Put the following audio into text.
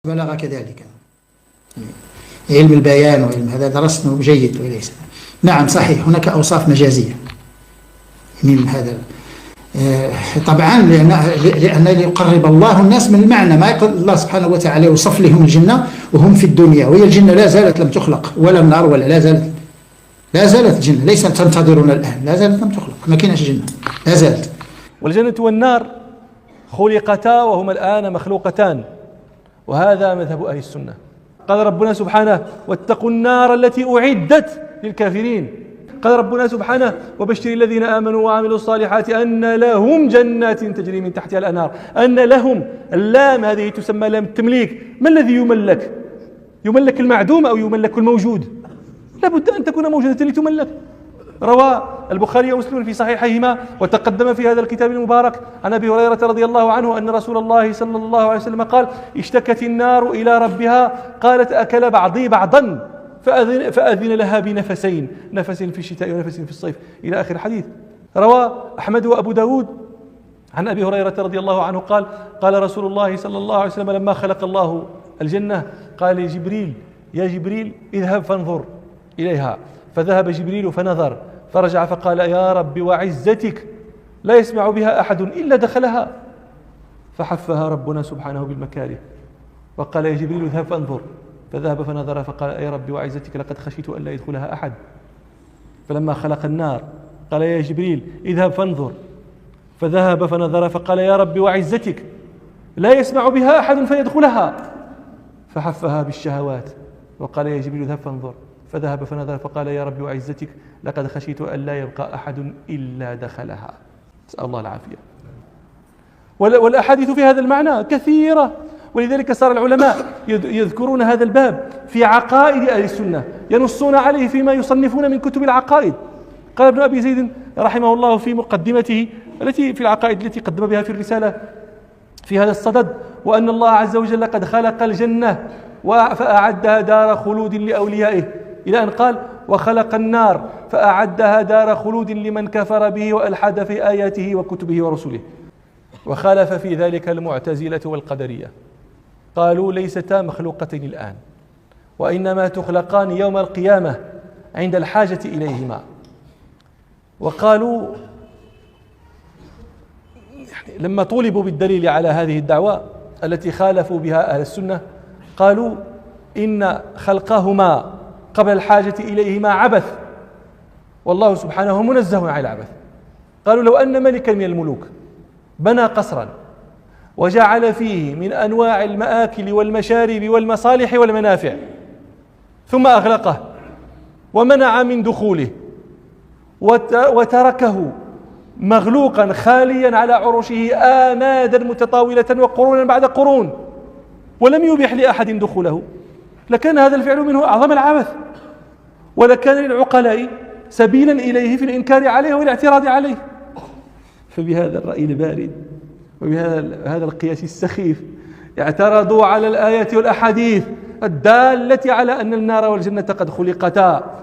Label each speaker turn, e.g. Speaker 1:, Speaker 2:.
Speaker 1: بلغ كذلك علم البيان وعلم هذا درسته جيد وليس. نعم صحيح هناك أوصاف مجازية من هذا طبعا لأن ليقرب الله الناس من المعنى. ما يقول الله سبحانه وتعالى يوصف لهم الجنة وهم في الدنيا، وهي الجنة لا زالت لم تخلق، ولا النار ولا لا زالت الجنة ليس تنتظرون الآن، لا زالت لم تخلق، ما كاينش الجنة لا زالت.
Speaker 2: والجنة والنار خلقتا وهما الآن مخلوقتان، وهذا مذهب أهل السنة. قال ربنا سبحانه واتقوا النار التي أعدت للكافرين. قال ربنا سبحانه وبشر الذين آمنوا وعملوا الصالحات أن لهم جنات تجري من تحتها الأنهار. أن لهم، اللام هذه تسمى لام التمليك. ما الذي يملك؟ يملك المعدوم أو يملك الموجود؟ لابد أن تكون موجودة لتملك. روى البخاري ومسلم في صحيحيهما وتقدم في هذا الكتاب المبارك عن أبي هريرة رضي الله عنه أن رسول الله صلى الله عليه وسلم قال اشتكت النار إلى ربها قالت أكل بعضي بعضا فأذن لها بنفسين، نفس في الشتاء ونفس في الصيف، إلى آخر الحديث. روى أحمد وأبو داود عن أبي هريرة رضي الله عنه قال قال رسول الله صلى الله عليه وسلم لما خلق الله الجنة قال لجبريل يا جبريل اذهب فانظر إليها، فذهب جبريل فنظر فرجع فقال يا رب وعزتك لا يسمع بها أحد إلا دخلها، فحفها ربنا سبحانه بالمكاره وقال يا جبريل اذهب فانظر، فذهب فنظر فقال يا رب وعزتك لقد خشيت أن لا يدخلها أحد. فلما خلق النار قال يا جبريل اذهب فانظر، فذهب فنظر فقال يا رب وعزتك لا يسمع بها أحد فيدخلها، فحفها بالشهوات وقال يا جبريل اذهب فانظر، فذهب فنظر فقال يا رب وعزتك لقد خشيت أن لا يبقى أحد إلا دخلها. نسأل الله العافية. والأحاديث في هذا المعنى كثيرة، ولذلك صار العلماء يذكرون هذا الباب في عقائد أهل السنة، ينصون عليه فيما يصنفون من كتب العقائد. قال ابن أبي زيد رحمه الله في مقدمته التي في العقائد التي قدم بها في الرسالة في هذا الصدد وأن الله عز وجل قد خلق الجنة فأعدها دار خلود لأوليائه، إلى أن قال وخلق النار فأعدها دار خلود لمن كفر به وألحد في آياته وكتبه ورسله. وخالف في ذلك المعتزلة والقدرية، قالوا ليستا مخلوقتين الآن وإنما تخلقان يوم القيامة عند الحاجة إليهما. وقالوا يعني لما طولبوا بالدليل على هذه الدعوة التي خالفوا بها أهل السنة قالوا إن خلقهما قبل الحاجة إليهما عبث، والله سبحانه منزه عن العبث. قالوا لو أن ملكا من الملوك بنى قصرا وجعل فيه من أنواع المآكل والمشارب والمصالح والمنافع ثم أغلقه ومنع من دخوله وتركه مغلوقا خاليا على عروشه آمادا متطاولة وقرونا بعد قرون ولم يبح لأحد دخوله، لكان هذا الفعل منه أعظم العبث، ولكان للعقلاء سبيلا إليه في الإنكار عليه والاعتراض عليه. فبهذا الرأي البارد وبهذا القياس السخيف اعترضوا على الآيات والأحاديث الدالة على أن النار والجنة قد خلقتا.